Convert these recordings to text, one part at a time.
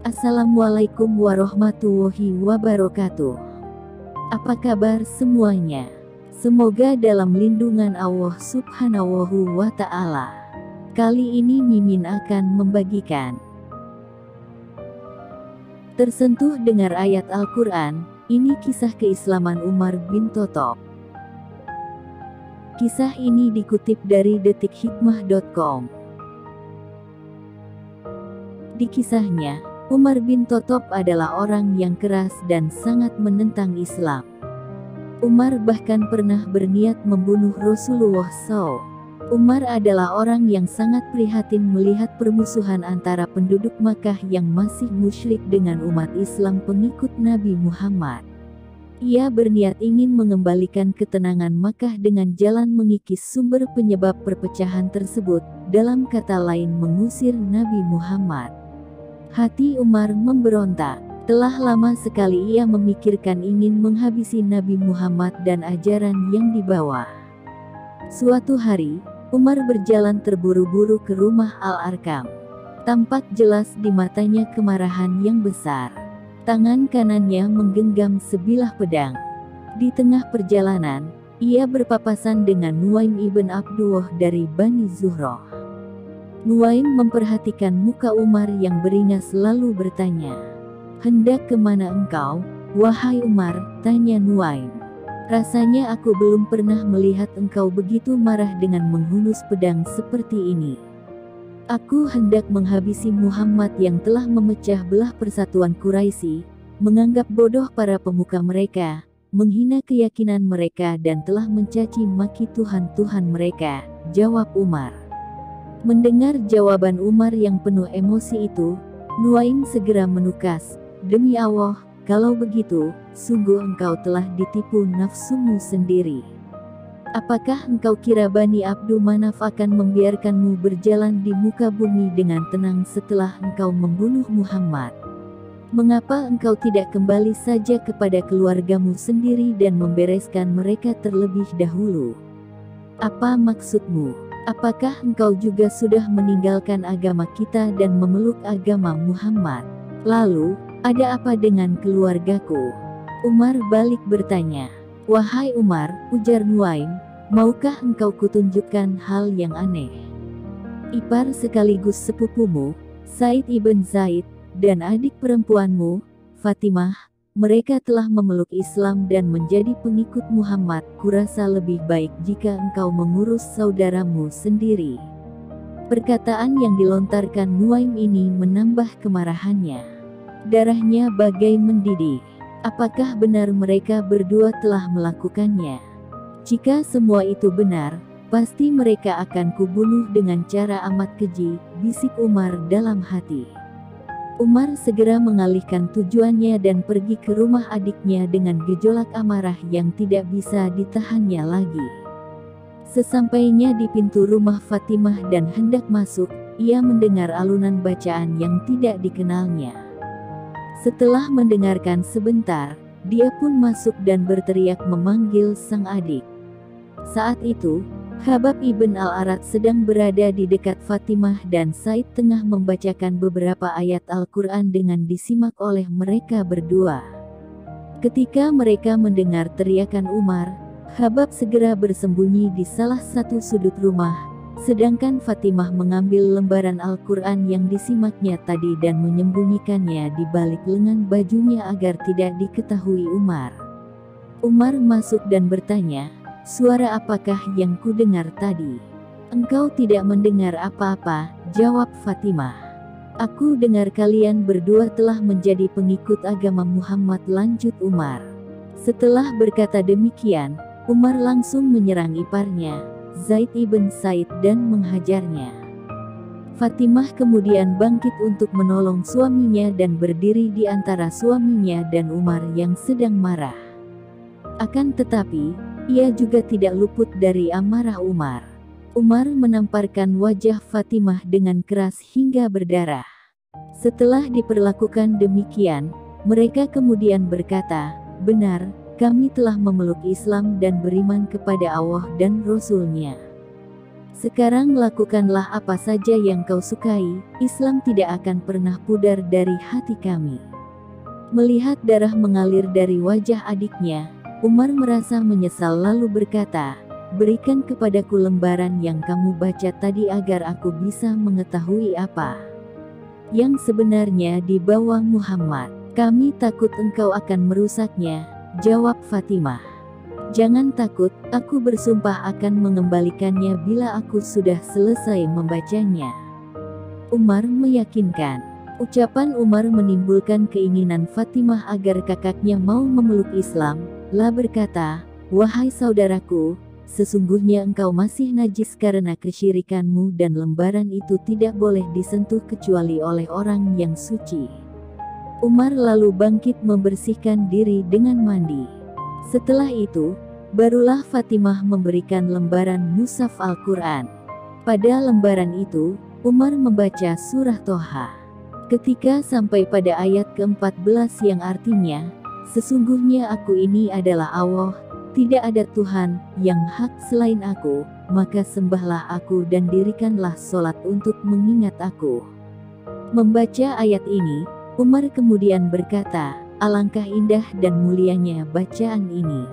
Assalamualaikum warahmatullahi wabarakatuh. Apa kabar semuanya? Semoga dalam lindungan Allah Subhanahu wa Ta'ala. Kali ini Mimin akan membagikan tersentuh dengar ayat Al-Quran. Ini kisah keislaman Umar bin Khattab. Kisah ini dikutip dari detikhikmah.com. Di kisahnya, Umar bin Khattab adalah orang yang keras dan sangat menentang Islam. Umar bahkan pernah berniat membunuh Rasulullah SAW. Umar adalah orang yang sangat prihatin melihat permusuhan antara penduduk Makkah yang masih musyrik dengan umat Islam pengikut Nabi Muhammad. Ia berniat ingin mengembalikan ketenangan Makkah dengan jalan mengikis sumber penyebab perpecahan tersebut, dalam kata lain mengusir Nabi Muhammad. Hati Umar memberontak. Telah lama sekali ia memikirkan ingin menghabisi Nabi Muhammad dan ajaran yang dibawa. Suatu hari, Umar berjalan terburu-buru ke rumah Al-Arkam. Tampak jelas di matanya kemarahan yang besar. Tangan kanannya menggenggam sebilah pedang. Di tengah perjalanan, ia berpapasan dengan Nuaim ibn Abdullah dari Bani Zuhroh. Nuaim memperhatikan muka Umar yang beringas lalu bertanya, "Hendak kemana engkau, wahai Umar?" tanya Nuaim. "Rasanya aku belum pernah melihat engkau begitu marah dengan menghunus pedang seperti ini. Aku hendak menghabisi Muhammad yang telah memecah belah persatuan Quraisy, menganggap bodoh para pemuka mereka, menghina keyakinan mereka dan telah mencaci maki Tuhan-Tuhan mereka," jawab Umar. Mendengar jawaban Umar yang penuh emosi itu, Nuaim segera menukas, "Demi Allah, kalau begitu, sungguh engkau telah ditipu nafsumu sendiri. Apakah engkau kira Bani Abdul Manaf akan membiarkanmu berjalan di muka bumi dengan tenang setelah engkau membunuh Muhammad? Mengapa engkau tidak kembali saja kepada keluargamu sendiri dan membereskan mereka terlebih dahulu? Apa maksudmu? Apakah engkau juga sudah meninggalkan agama kita dan memeluk agama Muhammad? Lalu, ada apa dengan keluargaku?" Umar balik bertanya. "Wahai Umar," ujar Nuaim, "maukah engkau kutunjukkan hal yang aneh? Ipar sekaligus sepupumu, Said ibn Zaid, dan adik perempuanmu, Fatimah, mereka telah memeluk Islam dan menjadi pengikut Muhammad. Kurasa lebih baik jika engkau mengurus saudaramu sendiri." Perkataan yang dilontarkan Nuaim ini menambah kemarahannya. Darahnya bagai mendidih. Apakah benar mereka berdua telah melakukannya? Jika semua itu benar, pasti mereka akan kubunuh dengan cara amat keji, bisik Umar dalam hati. Umar segera mengalihkan tujuannya dan pergi ke rumah adiknya dengan gejolak amarah yang tidak bisa ditahannya lagi. Sesampainya di pintu rumah Fatimah dan hendak masuk, ia mendengar alunan bacaan yang tidak dikenalnya. Setelah mendengarkan sebentar, dia pun masuk dan berteriak memanggil sang adik. Saat itu, Khabbab ibn al-Arat sedang berada di dekat Fatimah dan Said tengah membacakan beberapa ayat Al-Quran dengan disimak oleh mereka berdua. Ketika mereka mendengar teriakan Umar, Khabbab segera bersembunyi di salah satu sudut rumah, sedangkan Fatimah mengambil lembaran Al-Quran yang disimaknya tadi dan menyembunyikannya di balik lengan bajunya agar tidak diketahui Umar. Umar masuk dan bertanya, "Suara apakah yang kudengar tadi?" "Engkau tidak mendengar apa-apa," jawab Fatimah. "Aku dengar kalian berdua telah menjadi pengikut agama Muhammad," lanjut Umar. Setelah berkata demikian, Umar langsung menyerang iparnya, Zaid ibn Said, dan menghajarnya. Fatimah kemudian bangkit untuk menolong suaminya dan berdiri di antara suaminya dan Umar yang sedang marah. Akan tetapi, ia juga tidak luput dari amarah Umar. Umar menamparkan wajah Fatimah dengan keras hingga berdarah. Setelah diperlakukan demikian, mereka kemudian berkata, "Benar, kami telah memeluk Islam dan beriman kepada Allah dan Rasul-Nya." Sekarang lakukanlah apa saja yang kau sukai, Islam tidak akan pernah pudar dari hati kami." Melihat darah mengalir dari wajah adiknya, Umar merasa menyesal lalu berkata, "Berikan kepadaku lembaran yang kamu baca tadi agar aku bisa mengetahui apa yang sebenarnya dibawa Muhammad." "Kami takut engkau akan merusaknya," jawab Fatimah. "Jangan takut, aku bersumpah akan mengembalikannya bila aku sudah selesai membacanya." Umar meyakinkan. Ucapan Umar menimbulkan keinginan Fatimah agar kakaknya mau memeluk Islam. Lah berkata, "Wahai saudaraku, sesungguhnya engkau masih najis karena kesyirikanmu dan lembaran itu tidak boleh disentuh kecuali oleh orang yang suci." Umar lalu bangkit membersihkan diri dengan mandi. Setelah itu, barulah Fatimah memberikan lembaran mushaf Al-Quran. Pada lembaran itu, Umar membaca surah Toha. Ketika sampai pada ayat ke-14 yang artinya, "Sesungguhnya aku ini adalah Allah, tidak ada Tuhan yang hak selain aku, maka sembahlah aku dan dirikanlah sholat untuk mengingat aku." Membaca ayat ini, Umar kemudian berkata, "Alangkah indah dan mulianya bacaan ini."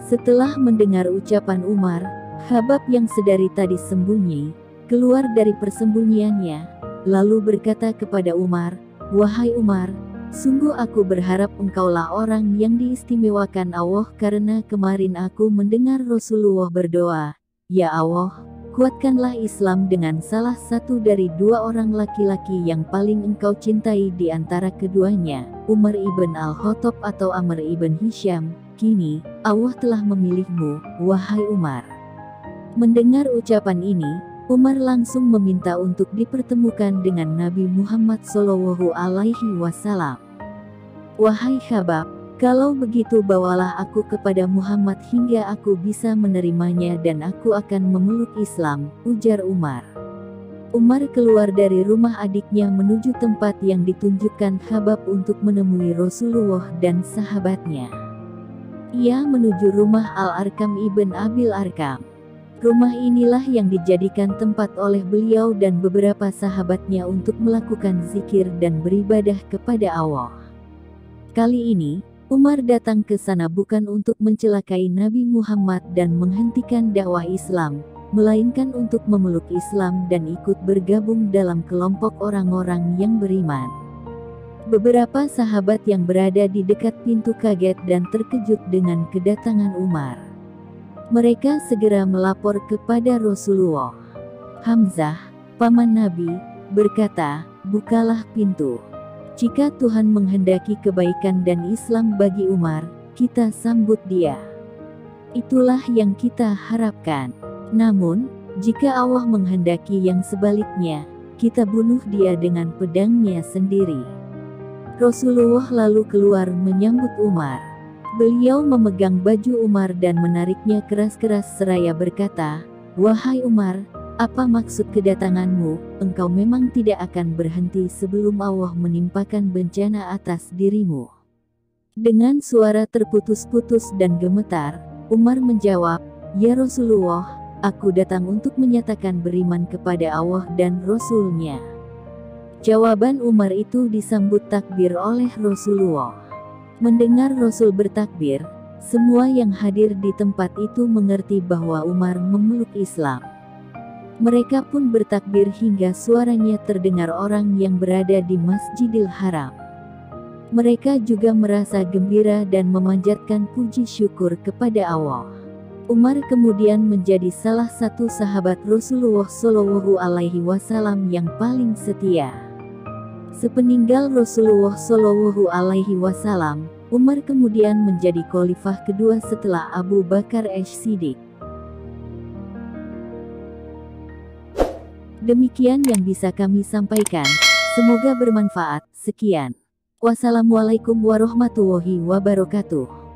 Setelah mendengar ucapan Umar, Khabbab yang sedari tadi sembunyi, keluar dari persembunyiannya, lalu berkata kepada Umar, "Wahai Umar, sungguh aku berharap engkaulah orang yang diistimewakan Allah karena kemarin aku mendengar Rasulullah berdoa, 'Ya Allah, kuatkanlah Islam dengan salah satu dari dua orang laki-laki yang paling engkau cintai di antara keduanya, Umar ibn Al-Khattab atau Amr ibn Hisham. Kini, Allah telah memilihmu, wahai Umar.'" Mendengar ucapan ini, Umar langsung meminta untuk dipertemukan dengan Nabi Muhammad SAW. "Wahai Khabbab, kalau begitu bawalah aku kepada Muhammad hingga aku bisa menerimanya dan aku akan memeluk Islam," ujar Umar. Umar keluar dari rumah adiknya menuju tempat yang ditunjukkan Khabbab untuk menemui Rasulullah dan sahabatnya. Ia menuju rumah Al-Arkam ibn Abil Arkam. Rumah inilah yang dijadikan tempat oleh beliau dan beberapa sahabatnya untuk melakukan zikir dan beribadah kepada Allah. Kali ini, Umar datang ke sana bukan untuk mencelakai Nabi Muhammad dan menghentikan dakwah Islam, melainkan untuk memeluk Islam dan ikut bergabung dalam kelompok orang-orang yang beriman. Beberapa sahabat yang berada di dekat pintu kaget dan terkejut dengan kedatangan Umar. Mereka segera melapor kepada Rasulullah. Hamzah, paman Nabi, berkata, "Bukalah pintu. Jika Tuhan menghendaki kebaikan dan Islam bagi Umar, kita sambut dia. Itulah yang kita harapkan. Namun, jika Allah menghendaki yang sebaliknya, kita bunuh dia dengan pedangnya sendiri." Rasulullah lalu keluar menyambut Umar. Beliau memegang baju Umar dan menariknya keras-keras seraya berkata, "Wahai Umar, apa maksud kedatanganmu? Engkau memang tidak akan berhenti sebelum Allah menimpakan bencana atas dirimu." Dengan suara terputus-putus dan gemetar, Umar menjawab, "Ya Rasulullah, aku datang untuk menyatakan beriman kepada Allah dan Rasul-Nya." Jawaban Umar itu disambut takbir oleh Rasulullah. Mendengar Rasul bertakbir, semua yang hadir di tempat itu mengerti bahwa Umar memeluk Islam. Mereka pun bertakbir hingga suaranya terdengar orang yang berada di Masjidil Haram. Mereka juga merasa gembira dan memanjatkan puji syukur kepada Allah. Umar kemudian menjadi salah satu sahabat Rasulullah SAW yang paling setia. Sepeninggal Rasulullah SAW, Umar kemudian menjadi khalifah kedua setelah Abu Bakar As-Siddiq. Demikian yang bisa kami sampaikan. Semoga bermanfaat. Sekian. Wassalamualaikum warahmatullahi wabarakatuh.